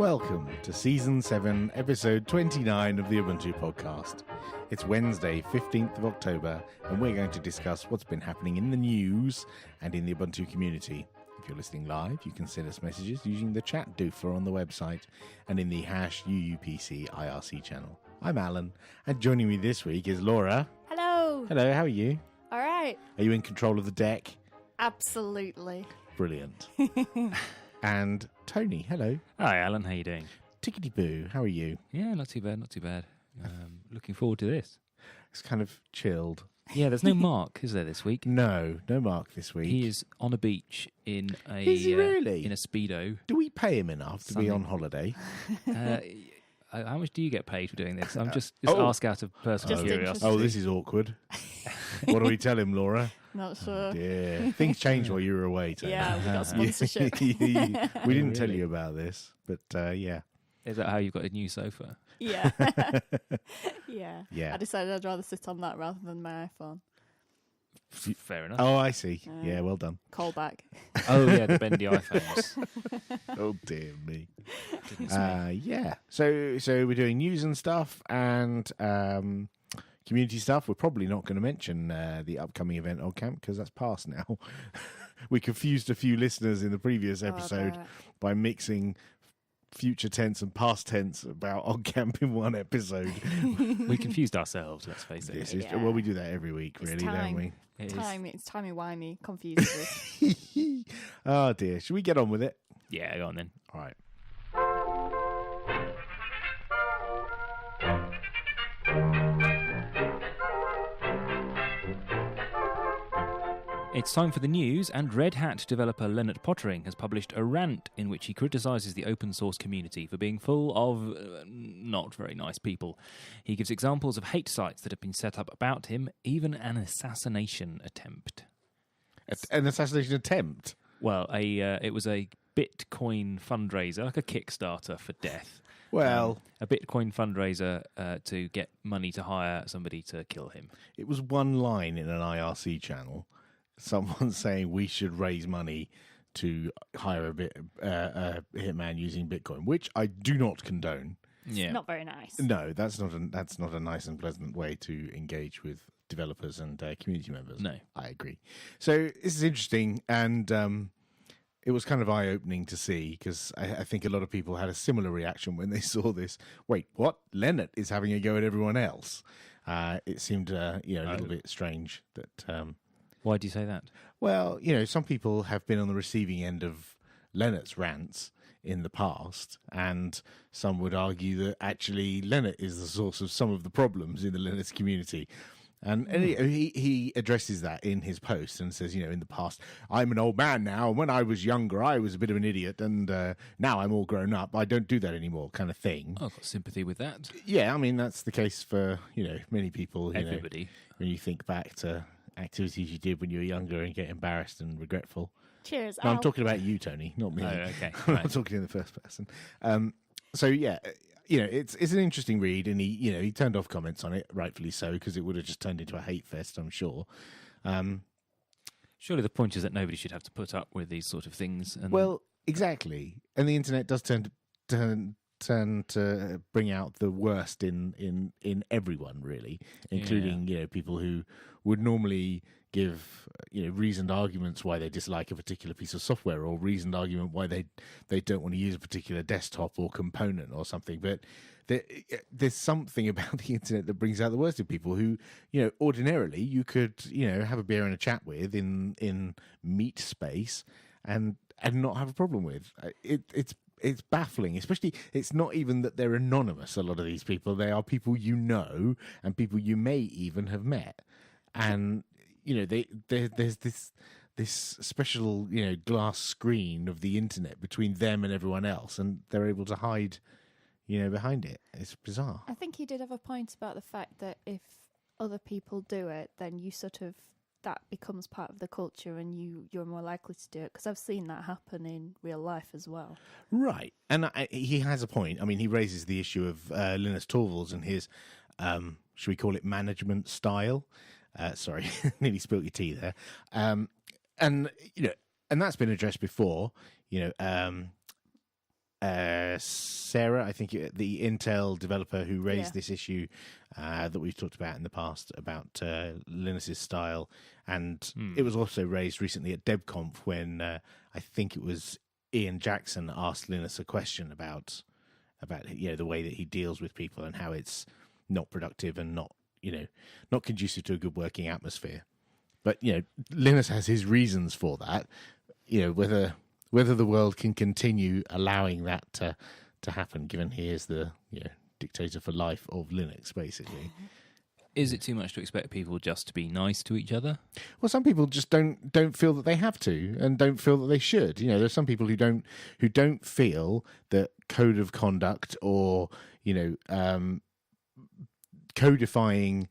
Welcome to Season 7, Episode 29 of the Ubuntu Podcast. It's Wednesday, 15th of October, and we're going to discuss what's been happening in the news and in the Ubuntu community. If you're listening live, you can send us messages using the chat doofler on the website and in the hash UUPC IRC channel. I'm Alan, and joining me this week is Laura. Hello. Hello, how are you? All right. Are you in control of the deck? Absolutely. Brilliant. And Tony, hello. Hi, Alan. How you doing? Tickety-boo, how are you? Yeah, not too bad, not too bad. Looking forward to this. It's kind of chilled. Yeah, there's no Mark, is there, this week? No Mark this week. He is on a beach in a Is he really? In a Speedo. Do we pay him enough to be on holiday? How much do you get paid for doing this? I'm just ask out of personal Just curiosity. Oh, this is awkward. What do we tell him, Laura? Not sure. Yeah, things changed while you were away, Tony. Yeah, we got sponsorship. We didn't tell Really? you about this, but yeah. Is that how you've got a new sofa? Yeah. Yeah. Yeah. I decided I'd rather sit on that rather than my iPhone. Fair enough. Oh, I see. Yeah, well done. Call back. Oh, yeah, the bendy iPhones. Oh, dear me. Goodness me. Yeah. So we're doing news and stuff and community stuff. We're probably not going to mention the upcoming event on camp because that's past now. We confused a few listeners in the previous episode by mixing future tense and past tense about on camp in one episode. We confused ourselves, let's face it. This is, Yeah. well, we do that every week, It's really, time. don't we? It is. It's timey-wimey, confused. Oh, dear. Should we get on with it? Yeah, go on then. All right. It's time for the news, and Red Hat developer Lennart Pottering has published a rant in which he criticises the open source community for being full of not very nice people. He gives examples of hate sites that have been set up about him, even an assassination attempt. An assassination attempt? Well, it was a Bitcoin fundraiser, like a Kickstarter for death. Well, a Bitcoin fundraiser to get money to hire somebody to kill him. it was one line in an IRC channel. Someone saying we should raise money to hire a hitman using Bitcoin, which I do not condone. Yeah. Not very nice. No, that's not a nice and pleasant way to engage with developers and community members. No. I agree. So this is interesting, and it was kind of eye-opening to see because I think a lot of people had a similar reaction when they saw this. Wait, what? Lennart is having a go at everyone else. It seemed a little bit strange that. Why do you say that? Well, some people have been on the receiving end of Lennart's rants in the past, and some would argue that actually Lennart is the source of some of the problems in the Linux community. And he addresses that in his post and says, in the past, I'm an old man now, and when I was younger, I was a bit of an idiot, and now I'm all grown up. I don't do that anymore, kind of thing. I've got sympathy with that. Yeah, I mean, that's the case for, many people. Everybody. When you think back to activities you did when you were younger and get embarrassed and regretful. Cheers. No, I'm talking about you, Tony, not me. Oh, okay. I'm Right. not talking in the first person. So yeah, it's an interesting read, and he turned off comments on it, rightfully so, because it would have just turned into a hate fest, I'm sure. Surely the point is that nobody should have to put up with these sort of things. And Well, exactly, and the internet does tend to bring out the worst in everyone, really, including people who would normally give reasoned arguments why they dislike a particular piece of software, or reasoned argument why they don't want to use a particular desktop or component or something. But there's something about the internet that brings out the worst in people who ordinarily you could have a beer and a chat with in meet space and not have a problem with. It's baffling, especially it's not even that they're anonymous. A lot of these people, they are people and people you may even have met, and there's this special glass screen of the internet between them and everyone else, and they're able to hide behind it. It's bizarre. I think he did have a point about the fact that if other people do it, then you that becomes part of the culture, and you're more likely to do it, because I've seen that happen in real life as well. Right, and he has a point. I mean, he raises the issue of Linus Torvalds and his, should we call it management style? Sorry, nearly spilt your tea there. And that's been addressed before. Sarah, I think the Intel developer who raised this issue that we've talked about in the past about Linus's style, and it was also raised recently at DebConf when I think it was Ian Jackson asked Linus a question about the way that he deals with people and how it's not productive and not conducive to a good working atmosphere. But Linus has his reasons for that. Whether the world can continue allowing that to happen, given he is the dictator for life of Linux, basically. Is it too much to expect people just to be nice to each other? Well, some people just don't feel that they have to, and don't feel that they should. There's some people who don't feel that code of conduct or codifying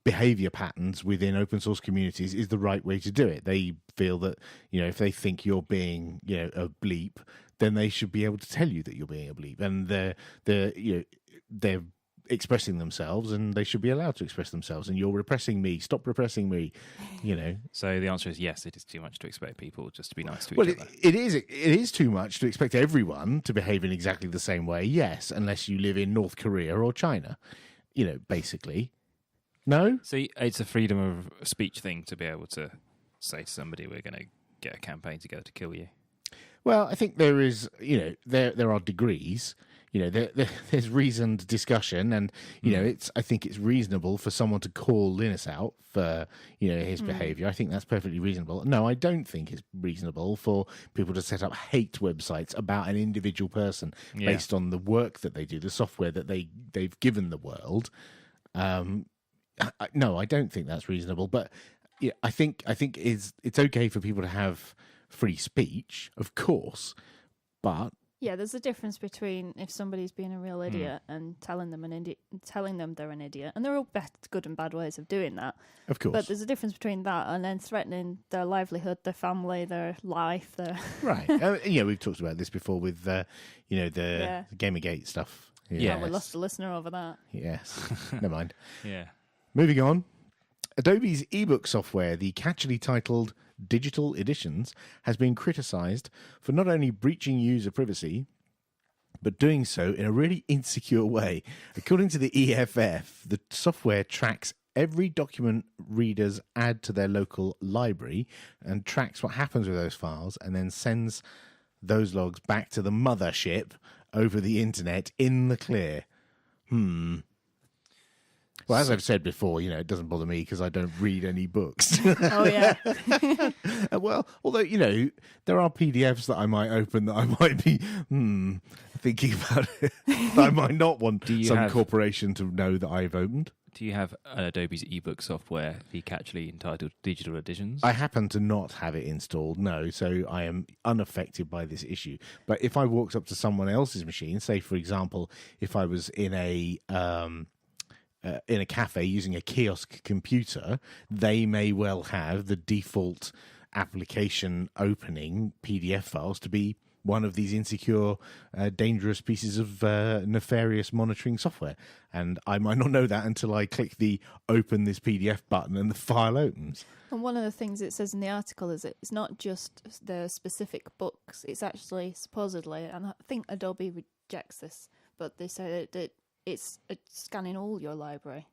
behavior patterns within open source communities is the right way to do it. They feel that if they think you're being a bleep, then they should be able to tell you that you're being a bleep, and they're expressing themselves, and they should be allowed to express themselves. And you're repressing me. Stop repressing me. So the answer is yes. It is too much to expect people just to be nice to each other. It is too much to expect everyone to behave in exactly the same way. Yes, unless you live in North Korea or China. Basically. No? See, it's a freedom of speech thing to be able to say to somebody, we're going to get a campaign together to kill you. Well, I think there is, there are degrees. There's reasoned discussion, and I think it's reasonable for someone to call Linus out for his behaviour. I think that's perfectly reasonable. No, I don't think it's reasonable for people to set up hate websites about an individual person based on the work that they do, the software that they've given the world. No, I don't think that's reasonable. But I think it's okay for people to have free speech, of course, but there's a difference between if somebody's being a real idiot and telling them they're an idiot, and there are all good and bad ways of doing that. Of course, but there's a difference between that and then threatening their livelihood, their family, their life. Right. We've talked about this before with the Gamergate stuff. Yeah, we lost a listener over that. Yes, never mind. Yeah. Moving on, Adobe's ebook software, the catchily titled Digital Editions, has been criticised for not only breaching user privacy, but doing so in a really insecure way. According to the EFF, the software tracks every document readers add to their local library and tracks what happens with those files, and then sends those logs back to the mothership over the internet in the clear. Well, as I've said before, it doesn't bother me because I don't read any books. Oh, yeah. Well, although, there are PDFs that I might open that I might be thinking about it. I might not want corporation to know that I've opened. Do you have Adobe's ebook software, the catchily entitled Digital Editions? I happen to not have it installed, no, so I am unaffected by this issue. But if I walked up to someone else's machine, say, for example, if I was in a cafe using a kiosk computer, they may well have the default application opening PDF files to be one of these insecure, dangerous pieces of nefarious monitoring software. And I might not know that until I click the open this PDF button and the file opens. And one of the things it says in the article is it's not just the specific books, it's actually supposedly, and I think Adobe rejects this, but they say that it's scanning all your library.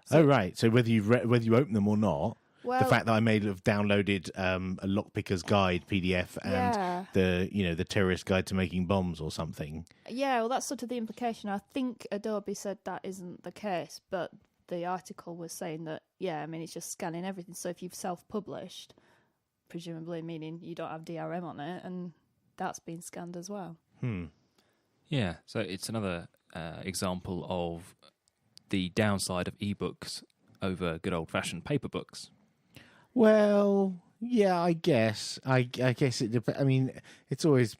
So, right. So whether you open them or not, the fact that I may have downloaded a lockpicker's guide PDF and the terrorist guide to making bombs or something. Yeah, well, that's sort of the implication. I think Adobe said that isn't the case, but the article was saying that, it's just scanning everything. So if you've self-published, presumably meaning you don't have DRM on it, and that's been scanned as well. Yeah, so it's another example of the downside of ebooks over good old-fashioned paper books. Well, yeah, I guess. I guess it depends. I mean, it's always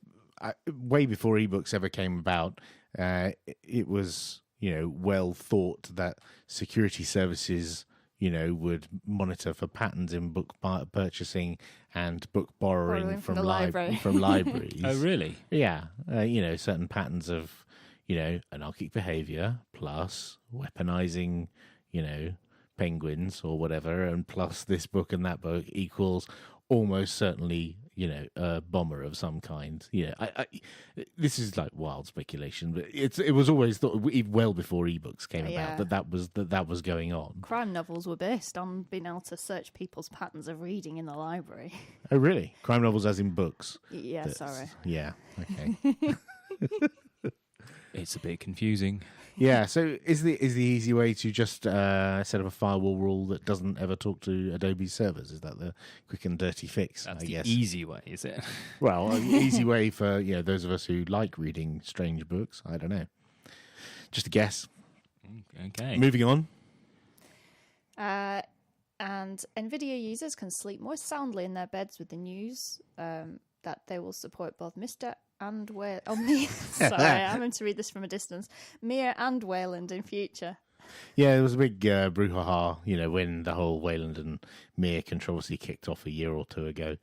way before ebooks ever came about. It was well thought that security services would monitor for patterns in book purchasing and book borrowing from libraries. Oh, really? Yeah, certain patterns of anarchic behavior plus weaponizing penguins or whatever, and plus this book and that book equals almost certainly, a bomber of some kind. This is like wild speculation, but it was always thought well before ebooks came about that was going on. Crime novels were based on being able to search people's patterns of reading in the library. Oh, really? Crime novels, as in books? Yeah, sorry. Yeah. Okay. It's a bit confusing. Yeah, so is the easy way to just set up a firewall rule that doesn't ever talk to Adobe's servers? Is that the quick and dirty fix? That's I the guess. easy way, is it? Well, an easy way for those of us who like reading strange books. I don't know. Just a guess. Okay. Moving on. And NVIDIA users can sleep more soundly in their beds with the news that they will support both Mr. and sorry, I'm having to read this from a distance. Mia and Wayland in future. Yeah, there was a big brouhaha, when the whole Wayland and Mia controversy kicked off a year or two ago.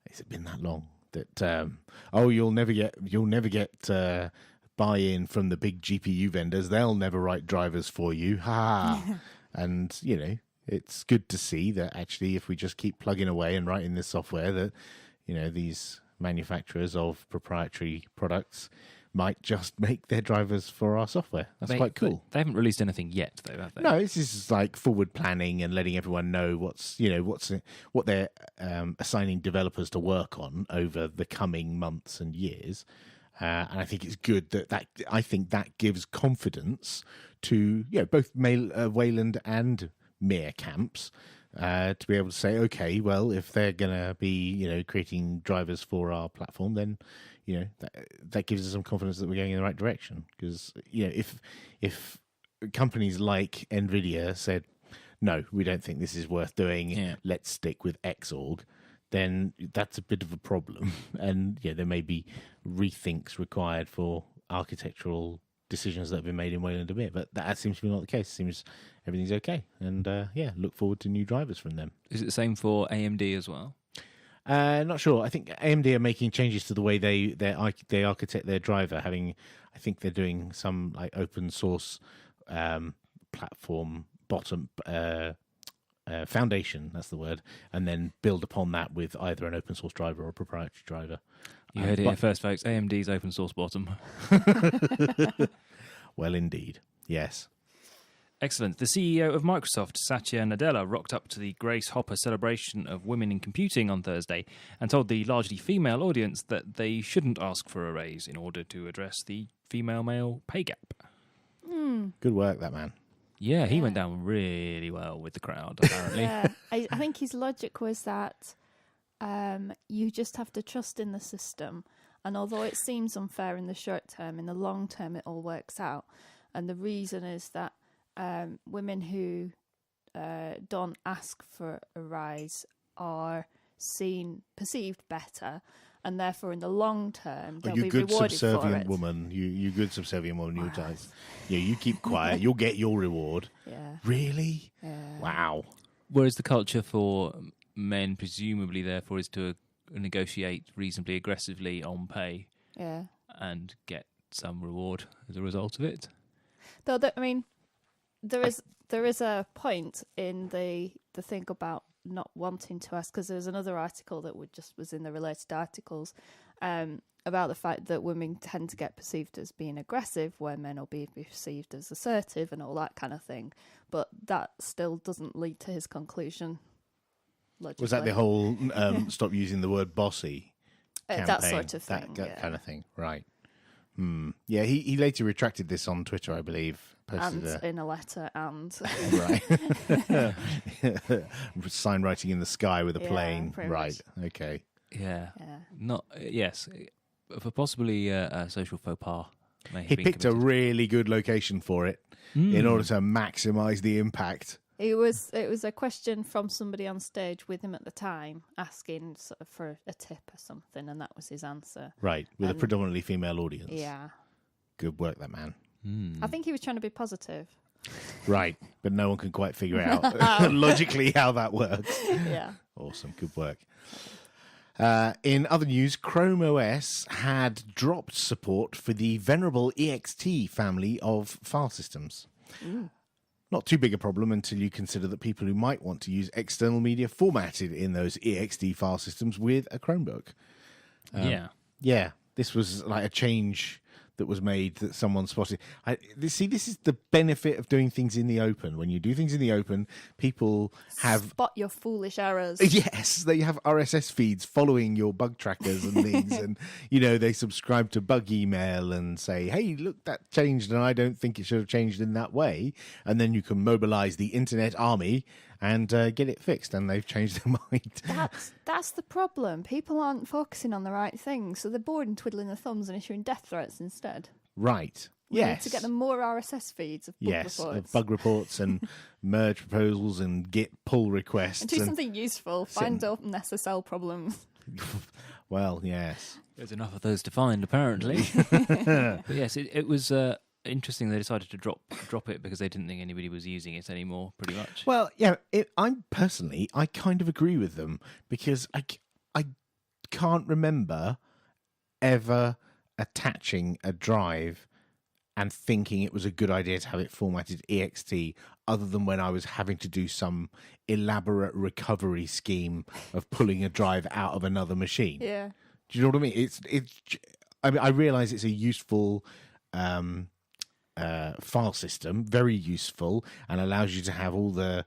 Has it been that long? That you'll never get buy-in from the big GPU vendors. They'll never write drivers for you. Ha! And it's good to see that actually, if we just keep plugging away and writing this software, that these manufacturers of proprietary products might just make their drivers for our software. That's quite cool. They haven't released anything yet, though, have they? No, this is like forward planning and letting everyone know what they're assigning developers to work on over the coming months and years. And I think it's good that gives confidence to both Wayland and Mia camps. To be able to say, okay, well, if they're going to be, creating drivers for our platform, then, that gives us some confidence that we're going in the right direction. Because, if companies like NVIDIA said, no, we don't think this is worth doing, let's stick with Xorg, then that's a bit of a problem. And, there may be rethinks required for architectural decisions that have been made in Wayland a bit, but that seems to be not the case. It seems everything's okay, and look forward to new drivers from them. Is it the same for AMD as well? Not sure. I think AMD are making changes to the way they architect their driver. I think they're doing some like open source platform bottom foundation. That's the word, and then build upon that with either an open source driver or a proprietary driver. You heard it here first, folks. AMD's open source bottom. Well, indeed. Yes. Excellent. The CEO of Microsoft, Satya Nadella, rocked up to the Grace Hopper celebration of women in computing on Thursday and told the largely female audience that they shouldn't ask for a raise in order to address the female-male pay gap. Good work, that man. Yeah, he went down really well with the crowd, apparently. Yeah, I think his logic was that you just have to trust in the system. And although it seems unfair in the short term, in the long term it all works out. And the reason is that women who don't ask for a rise are perceived better, and therefore in the long term they'll be rewarded for it. You good subservient woman, you good subservient woman, you guys. Yeah, you keep quiet, you'll get your reward. Yeah. Really? Yeah. Wow. Whereas the culture for men presumably therefore is to negotiate reasonably aggressively on pay and get some reward as a result of it. Though there is a point in the thing about not wanting to ask, because there was another article that was in the related articles about the fact that women tend to get perceived as being aggressive where men will be perceived as assertive and all that kind of thing. But that still doesn't lead to his conclusion. Logically. Was that the whole stop using the word bossy campaign? That sort of thing. That kind of thing, right. Yeah, he later retracted this on Twitter, I believe. In a letter and... Right. Sign writing in the sky with a plane. Right, much. Okay. Yeah. Yes. For possibly a social faux pas. He picked a really good location for it in order to maximise the impact. It was a question from somebody on stage with him at the time, asking sort of for a tip or something, and that was his answer. Right, with a predominantly female audience. Yeah. Good work, that man. I think he was trying to be positive. Right, but no one can quite figure out logically how that works. Yeah. Awesome, good work. In other news, Chrome OS had dropped support for the venerable ext family of file systems. not too big a problem until you consider that people who might want to use external media formatted in those eXT file systems with a Chromebook. Yeah, this was like a change that was made that someone spotted. This is the benefit of doing things in the open. When you do things in the open, people have... Spot your foolish errors. Yes, they have RSS feeds following your bug trackers and things. And, they subscribe to bug email and say, hey, look, that changed and I don't think it should have changed in that way. And then you can mobilize the internet army and get it fixed, and they've changed their mind. That's the problem. People aren't focusing on the right things, so they're bored and twiddling their thumbs and issuing death threats instead. Right. We yes. need to get them more RSS feeds of bug reports. Of bug reports and merge proposals and Git pull requests. And do something useful. Find open SSL problems. Well, yes. There's enough of those to find, apparently. But yes, it was... interesting they decided to drop it because they didn't think anybody was using it anymore, pretty much. Well, yeah, I kind of agree with them because I can't remember ever attaching a drive and thinking it was a good idea to have it formatted EXT other than when I was having to do some elaborate recovery scheme of pulling a drive out of another machine. Yeah. Do you know what I mean? I realise it's a useful... file system, very useful, and allows you to have all the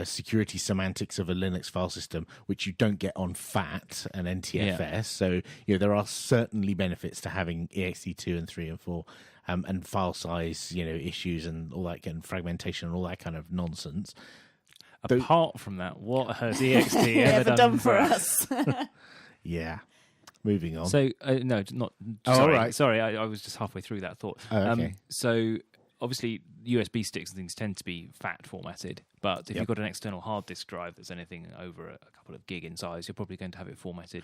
security semantics of a Linux file system, which you don't get on FAT and NTFS. Yeah. So there are certainly benefits to having ext2 and 3 and 4, and file size issues and all that kind of fragmentation and all that kind of nonsense. Apart from that, what has ext ever done for us? Yeah. Moving on. So, no, not... Sorry, all right. Sorry, I was just halfway through that thought. Oh, okay. So, obviously, USB sticks and things tend to be FAT formatted, but if you've got an external hard disk drive that's anything over a couple of gig in size, you're probably going to have it formatted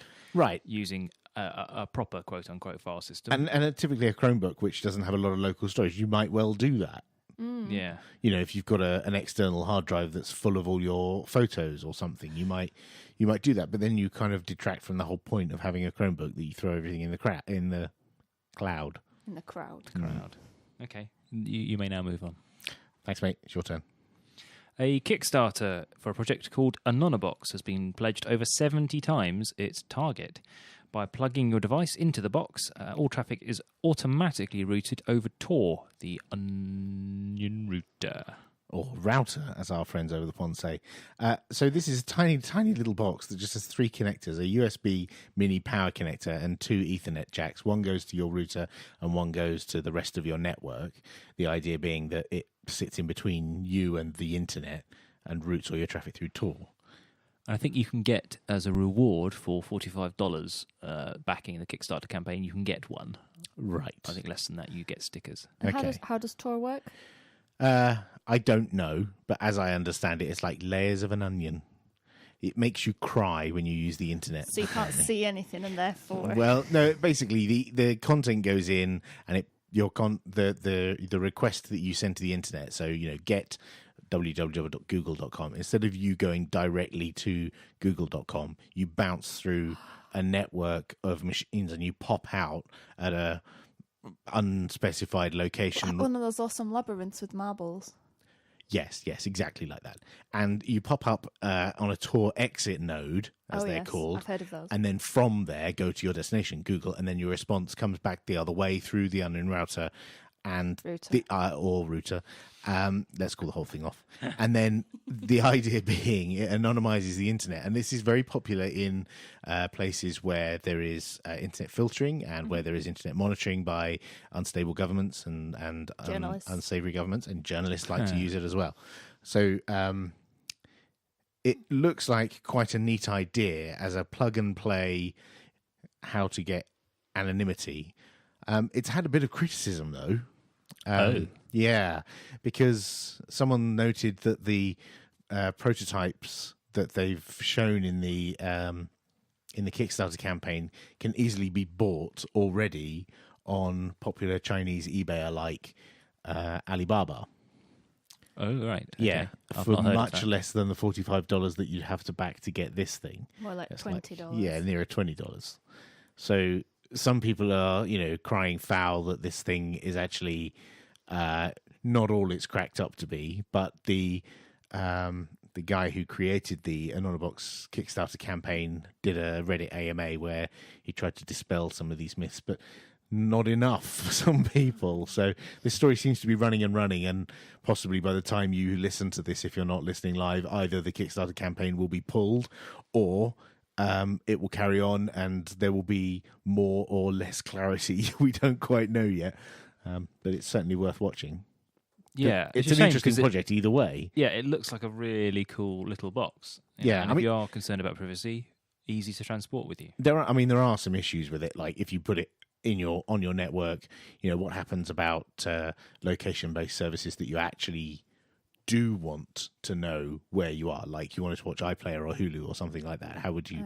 using a proper quote-unquote file system. And typically a Chromebook, which doesn't have a lot of local storage, you might well do that. Yeah. If you've got an external hard drive that's full of all your photos or something, you might do that, but then you kind of detract from the whole point of having a Chromebook that you throw everything in the cloud. In the crowd. Okay. You may now move on. Thanks, mate. It's your turn. A Kickstarter for a project called Anonybox has been pledged over 70 times its target. By plugging your device into the box, all traffic is automatically routed over Tor, the onion router. Or router, as our friends over the pond say. So this is a tiny, tiny little box that just has 3 connectors, a USB mini power connector and 2 Ethernet jacks. One goes to your router and one goes to the rest of your network. The idea being that it sits in between you and the internet and routes all your traffic through Tor. I think you can get, as a reward for $45 backing the Kickstarter campaign, you can get one. Right. I think less than that, you get stickers. And how does Tor work? I don't know, but as I understand it, it's like layers of an onion. It makes you cry when you use the internet. So you can't see anything, and therefore... Well, no, basically the content goes in, and the request that you send to the internet. So get www.google.com. Instead of you going directly to google.com, you bounce through a network of machines and you pop out at a unspecified location. Like one of those awesome labyrinths with marbles. Yes, exactly like that. And you pop up on a Tor exit node, as they're called. I've heard of those. And then from there, go to your destination, Google, and then your response comes back the other way through the onion router and or router. Let's call the whole thing off. And then the idea being it anonymizes the internet. And this is very popular in places where there is internet filtering and where there is internet monitoring by unstable governments and unsavory governments, and journalists like to use it as well. So it looks like quite a neat idea as a plug and play how to get anonymity. It's had a bit of criticism though. Yeah, because someone noted that the prototypes that they've shown in the Kickstarter campaign can easily be bought already on popular Chinese eBay like Alibaba. Oh, right. Okay. Yeah, for much less than the $45 that you'd have to back to get this thing. More like $20. Nearer $20. So some people are, crying foul that this thing is actually not all it's cracked up to be. But the guy who created the Anonybox Kickstarter campaign did a Reddit AMA where he tried to dispel some of these myths, but not enough for some people. So this story seems to be running, and possibly by the time you listen to this, if you're not listening live, either the Kickstarter campaign will be pulled or it will carry on and there will be more or less clarity. We don't quite know yet, but it's certainly worth watching. Yeah, it's an interesting project either way. Yeah, it looks like a really cool little box. Yeah, and if you are concerned about privacy, easy to transport with you. There are some issues with it, like if you put it on your network, what happens about location-based services that you actually do want to know where you are, like you wanted to watch iPlayer or Hulu or something like that. How would you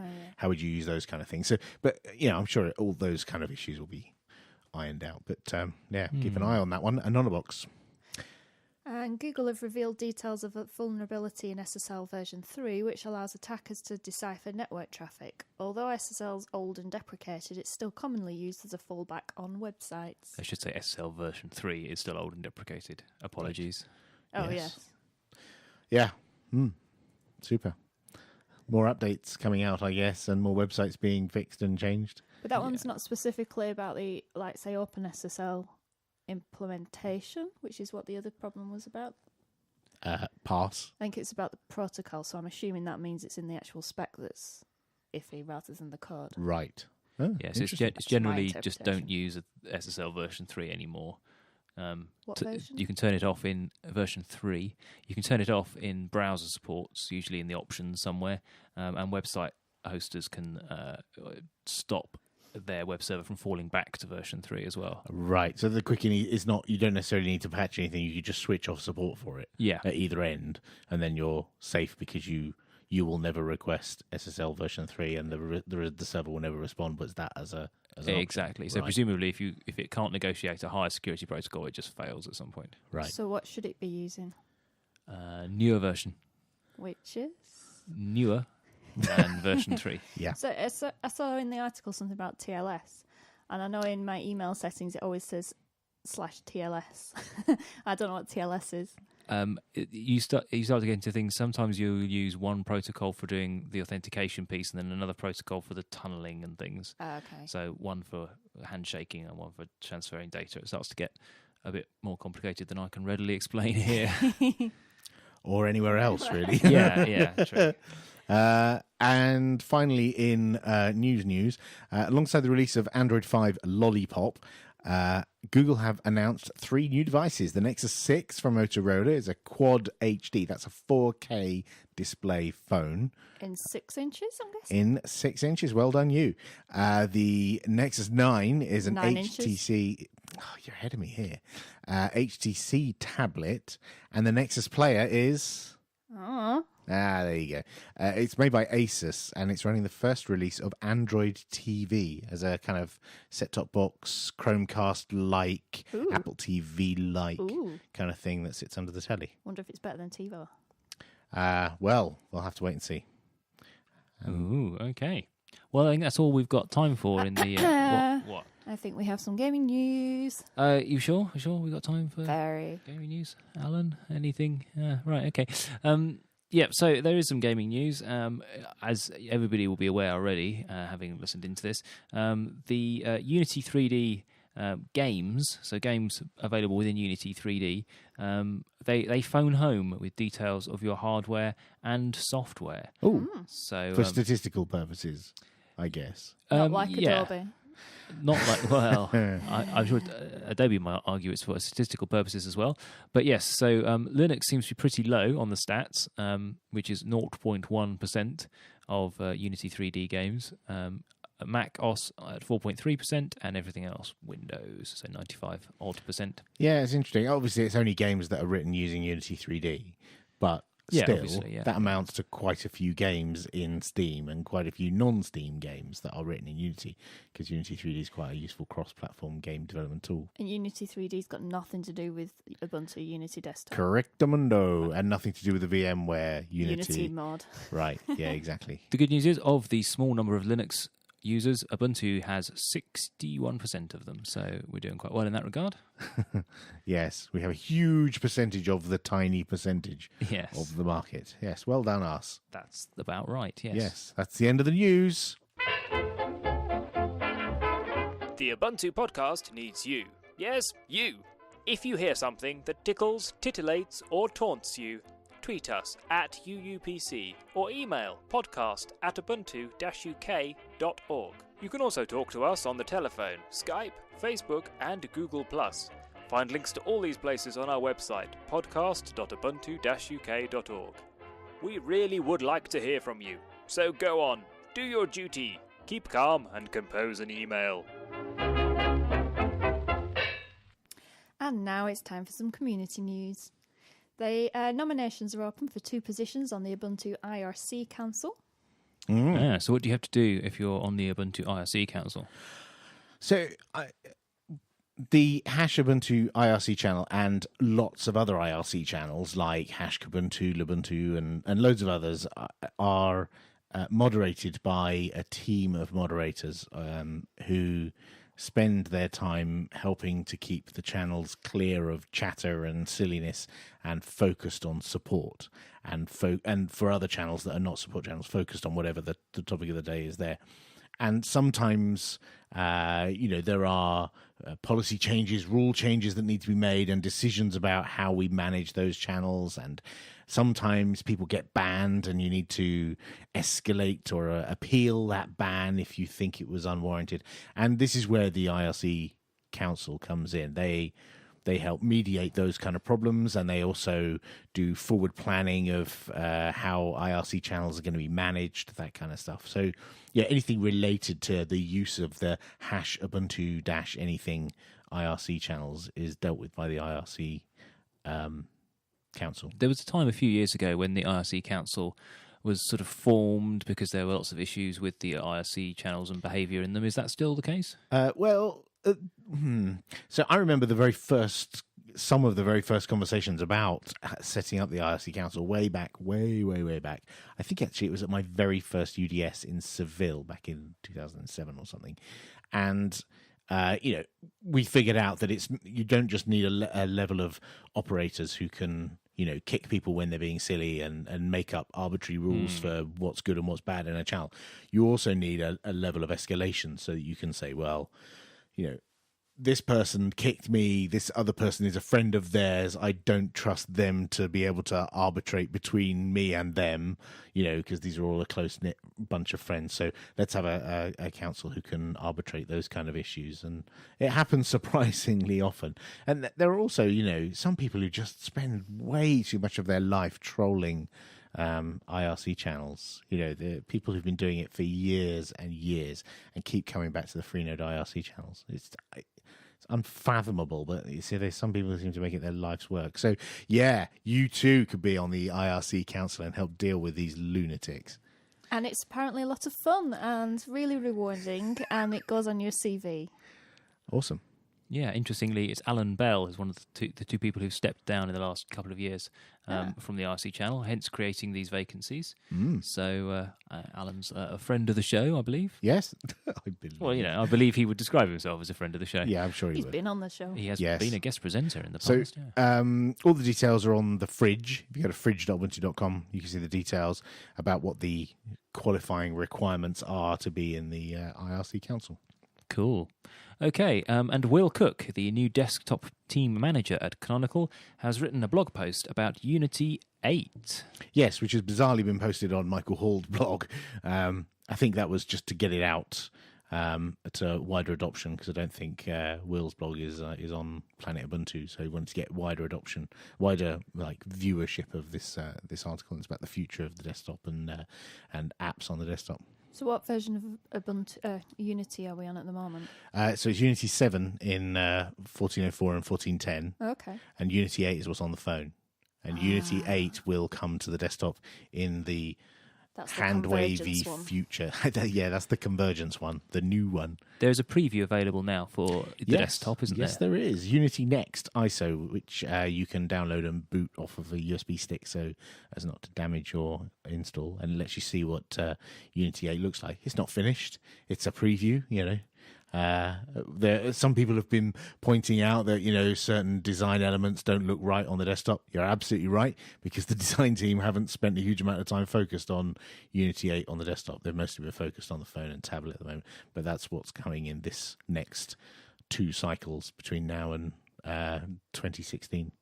use those kind of things? So, but I'm sure all those kind of issues will be ironed out. But keep an eye on that one. Anonybox. And Google have revealed details of a vulnerability in SSL version 3, which allows attackers to decipher network traffic. Although SSL is old and deprecated, it's still commonly used as a fallback on websites. I should say SSL version 3 is still old and deprecated. Apologies. Oh, yes. Yeah. Super. More updates coming out, I guess, and more websites being fixed and changed. But that one's not specifically about the, say, OpenSSL implementation, which is what the other problem was about. Pass. I think it's about the protocol, so I'm assuming that means it's in the actual spec that's iffy rather than the code. Right. Oh, yes, it's generally just don't use SSL version 3 anymore. What version? You can turn it off in version 3. You can turn it off in browser supports, usually in the options somewhere, and website hosters can stop their web server from falling back to version 3 as well. Right. So the quickie is not, you don't necessarily need to patch anything. You just switch off support for it at either end, and then you're safe because you will never request SSL version 3 and the server will never respond, but it's that as an exactly. Option. So right. Presumably if it can't negotiate a higher security protocol, it just fails at some point. Right. So what should it be using? Newer version. Which is? Newer than version 3. Yeah. So I saw in the article something about TLS, and I know in my email settings it always says /TLS. I don't know what TLS is. You start to get into things. Sometimes you'll use one protocol for doing the authentication piece and then another protocol for the tunneling and things. Okay. So one for handshaking and one for transferring data. It starts to get a bit more complicated than I can readily explain here. Or anywhere else, really. Yeah, true. And finally, in news, alongside the release of Android 5 Lollipop, Google have announced 3 new devices. The Nexus 6 from Motorola is a Quad HD. That's a 4K display phone. In 6 inches, I'm guessing? In 6 inches. Well done, you. The Nexus 9 is an 9 HTC... Oh, you're ahead of me here. HTC tablet. And the Nexus Player is... Oh. There you go. It's made by Asus, and it's running the first release of Android TV as a kind of set-top box, Chromecast-like, Apple TV-like kind of thing that sits under the telly. Wonder if it's better than TiVo. Well, we'll have to wait and see. Okay. Well, I think that's all we've got time for in the... What? I think we have some gaming news. You sure? You sure we got time for Very. gaming news? Alan, anything? Right, okay. Yeah, so there is some gaming news. As everybody will be aware already, having listened into this, the Unity 3D games, so games available within Unity 3D, they phone home with details of your hardware and software. Oh, so for statistical purposes, I guess. Not like Adobe. Not like, well, I'm sure Adobe might argue it's for statistical purposes as well. But yes, so Linux seems to be pretty low on the stats, which is 0.1% of Unity 3D games. Mac OS at 4.3%, and everything else Windows, so 95-odd%. Yeah, it's interesting. Obviously, it's only games that are written using Unity 3D, but still, that amounts to quite a few games in Steam and quite a few non-Steam games that are written in Unity, because Unity 3D is quite a useful cross-platform game development tool. And Unity 3D's got nothing to do with Ubuntu Unity Desktop. Correctamundo, and nothing to do with the VMware Unity mod. Right, yeah, exactly. The good news is, of the small number of Linux users. Ubuntu has 61% of them, so we're doing quite well in that regard. Yes, we have a huge percentage of the tiny percentage Yes. of the market. Yes, well done us. That's about right, yes. Yes, that's the end of the news. The Ubuntu podcast needs you. Yes, you. If you hear something that tickles, titillates, or taunts you, tweet us at UUPC or email podcast@ubuntu-uk.org. You can also talk to us on the telephone, Skype, Facebook, and Google+. Find links to all these places on our website, podcast.ubuntu-uk.org. We really would like to hear from you, so go on, do your duty, keep calm, and compose an email. And now it's time for some community news. The nominations are open for 2 positions on the Ubuntu IRC Council. Yeah, so what do you have to do if you're on the Ubuntu IRC Council? So the Hash Ubuntu IRC channel and lots of other IRC channels like Hash Kubuntu, Lubuntu, and loads of others are moderated by a team of moderators who spend their time helping to keep the channels clear of chatter and silliness and focused on support, and for other channels that are not support channels, focused on whatever the topic of the day is there. And sometimes, there are policy changes, rule changes that need to be made, and decisions about how we manage those channels. And sometimes people get banned, and you need to escalate or appeal that ban if you think it was unwarranted. And this is where the IRC Council comes in. They help mediate those kind of problems, and they also do forward planning of how IRC channels are going to be managed, that kind of stuff. So, yeah, anything related to the use of the Hash Ubuntu -anything IRC channels is dealt with by the IRC Council. There was a time a few years ago when the IRC Council was sort of formed because there were lots of issues with the IRC channels and behaviour in them. Is that still the case? So I remember some of the very first conversations about setting up the IRC Council way back. I think actually it was at my very first UDS in Seville back in 2007 or something. And we figured out that you don't just need a level of operators who can, kick people when they're being silly and make up arbitrary rules for what's good and what's bad in a channel. You also need a level of escalation so that you can say, well, this person kicked me, this other person is a friend of theirs, I don't trust them to be able to arbitrate between me and them, because these are all a close-knit bunch of friends. So let's have a council who can arbitrate those kind of issues. And it happens surprisingly often. And there are also, some people who just spend way too much of their life trolling IRC channels. The people who've been doing it for years and years and keep coming back to the Freenode IRC channels. It's unfathomable, but you see, there's some people who seem to make it their life's work. So, yeah, you too could be on the IRC Council and help deal with these lunatics. And it's apparently a lot of fun and really rewarding, and it goes on your CV. Awesome. Yeah, interestingly, it's Alan Bell who's one of the two people who've stepped down in the last couple of years from the IRC channel, hence creating these vacancies. So Alan's a friend of the show, I believe. Yes, I believe. Well, I believe he would describe himself as a friend of the show. Yeah, I'm sure He's would. been on the show. He has Yes. been a guest presenter in the So, past. Yeah. all the details are on the fridge. If you go to fridge.ubuntu.com, you can see the details about what the qualifying requirements are to be in the IRC Council. Cool. Okay, and Will Cook, the new desktop team manager at Canonical, has written a blog post about Unity 8. Yes, which has bizarrely been posted on Michael Hall's blog. I think that was just to get it out to wider adoption, because I don't think Will's blog is on Planet Ubuntu, so he wanted to get wider adoption, wider viewership of this article. It's about the future of the desktop and apps on the desktop. So what version of Ubuntu Unity are we on at the moment? So it's Unity 7 in 14.04 and 14.10. Okay. And Unity 8 is what's on the phone. And Unity 8 will come to the desktop in the That's the hand-wavy convergence one. future. Yeah, that's the convergence one, the new one. There's a preview available now for the desktop, isn't yes, there? there is. Unity Next ISO, which you can download and boot off of a USB stick so as not to damage your install, and lets you see what Unity 8 looks like. It's not finished. It's a preview, you know. Some people have been pointing out that, you know, certain design elements don't look right on the desktop. You're absolutely right, because the design team haven't spent a huge amount of time focused on Unity 8 on the desktop. They've mostly been focused on the phone and tablet at the moment, but that's what's coming in this next 2 cycles between now and 2016.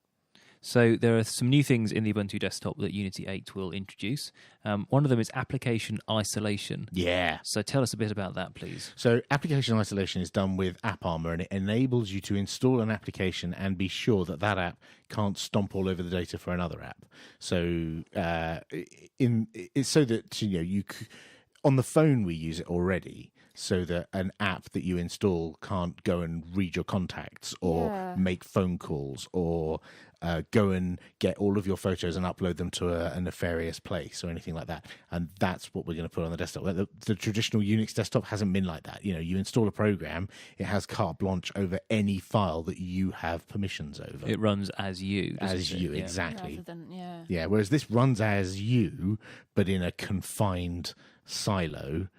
So there are some new things in the Ubuntu desktop that Unity 8 will introduce. One of them is application isolation. Yeah. So tell us a bit about that, please. So application isolation is done with AppArmor, and it enables you to install an application and be sure that that app can't stomp all over the data for another app. So it's so that, you know, on the phone we use it already, so that an app that you install can't go and read your contacts or make phone calls or go and get all of your photos and upload them to a nefarious place or anything like that. And that's what we're going to put on the desktop. The traditional Unix desktop hasn't been like that. You know, you install a program, it has carte blanche over any file that you have permissions over. It runs as you. As you, Yeah. exactly. Rather than, Yeah, whereas this runs as you, but in a confined silo.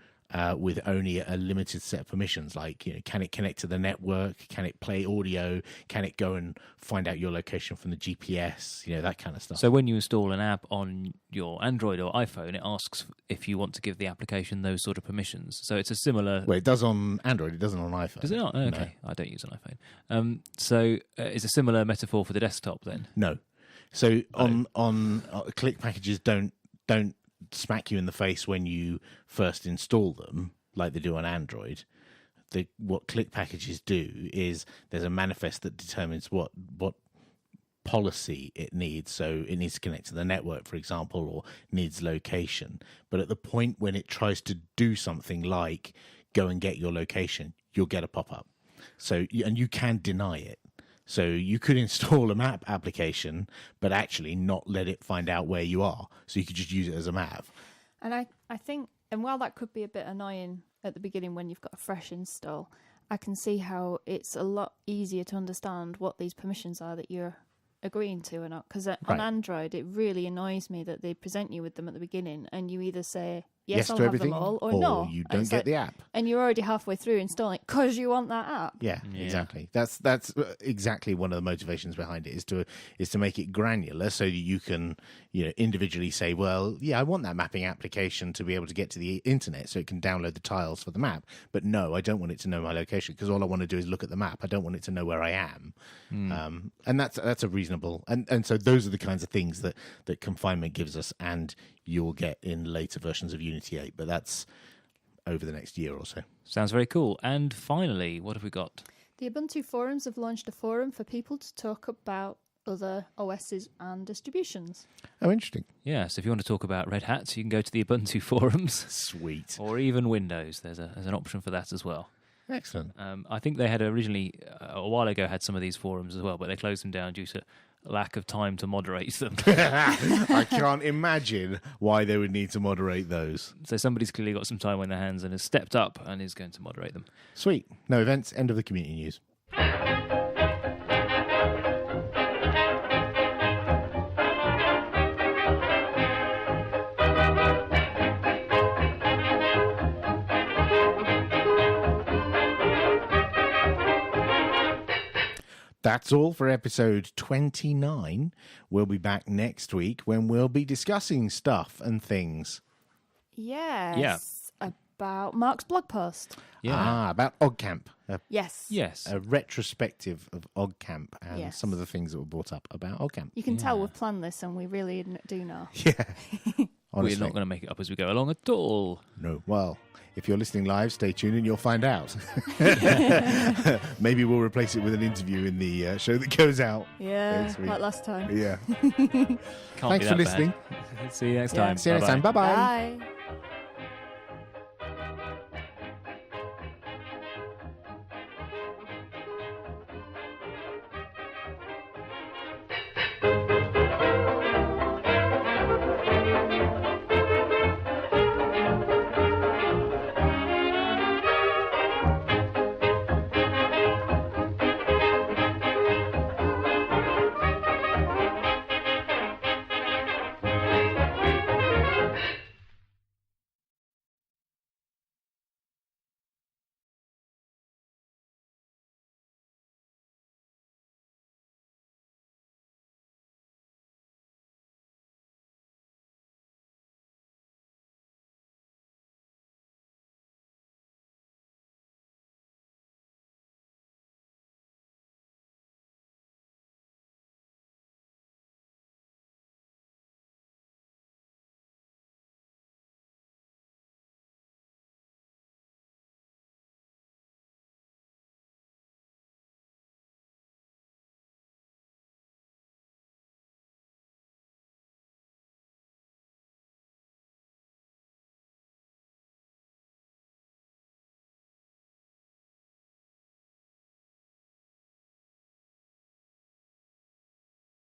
With only a limited set of permissions, like, you know, can it connect to the network? Can it play audio? Can it go and find out your location from the GPS? You know, that kind of stuff. So when you install an app on your Android or iPhone, it asks if you want to give the application those sort of permissions. So it's a similar... Well, it does on Android, it doesn't on iPhone. Does it not? Okay, no. I don't use an iPhone. So it's a similar metaphor for the desktop then? No. So on click packages don't smack you in the face when you first install them like they do on Android. What click packages do is there's a manifest that determines what policy it needs. So it needs to connect to the network, for example, or needs location. But at the point when it tries to do something like go and get your location, you'll get a pop-up. So and you can deny it. So you could install a map application, but actually not let it find out where you are. So you could just use it as a map. And I think, and while that could be a bit annoying at the beginning when you've got a fresh install, I can see how it's a lot easier to understand what these permissions are that you're agreeing to or not. Because on Android, it really annoys me that they present you with them at the beginning and you either say, yes, I'll have them all, or no. You don't get the app. And you're already halfway through installing because you want that app. Yeah, exactly. That's exactly one of the motivations behind it, is to make it granular so that you can, you know, individually say, well, yeah, I want that mapping application to be able to get to the internet so it can download the tiles for the map. But no, I don't want it to know my location because all I want to do is look at the map. I don't want it to know where I am. And that's a reasonable, and so those are the kinds of things that confinement gives us, and you'll get in later versions of Unity 8, but that's over the next year or so. Sounds very cool. And finally, what have we got? The Ubuntu forums have launched a forum for people to talk about other OSs and distributions. Oh, interesting. Yeah, so if you want to talk about Red Hat, you can go to the Ubuntu forums. Sweet. Or even Windows. There's an option for that as well. Excellent. I think they had originally, a while ago, had some of these forums as well, but they closed them down due to lack of time to moderate them. I can't imagine why they would need to moderate those. So somebody's clearly got some time on their hands and has stepped up and is going to moderate them. Sweet. No events, end of the community news. That's all for episode 29. We'll be back next week when we'll be discussing stuff and things. Yes. About Mark's blog post. Yeah. About OggCamp. Yes. A retrospective of OggCamp and some of the things that were brought up about OggCamp. You can tell we've planned this and we really do know. Yeah. We're not going to make it up as we go along at all. No. Well, if you're listening live, stay tuned and you'll find out. Maybe we'll replace it with an interview in the show that goes out. Yeah, like last time. Yeah. Thanks for listening. See you next time. See you next time. Bye-bye. Bye.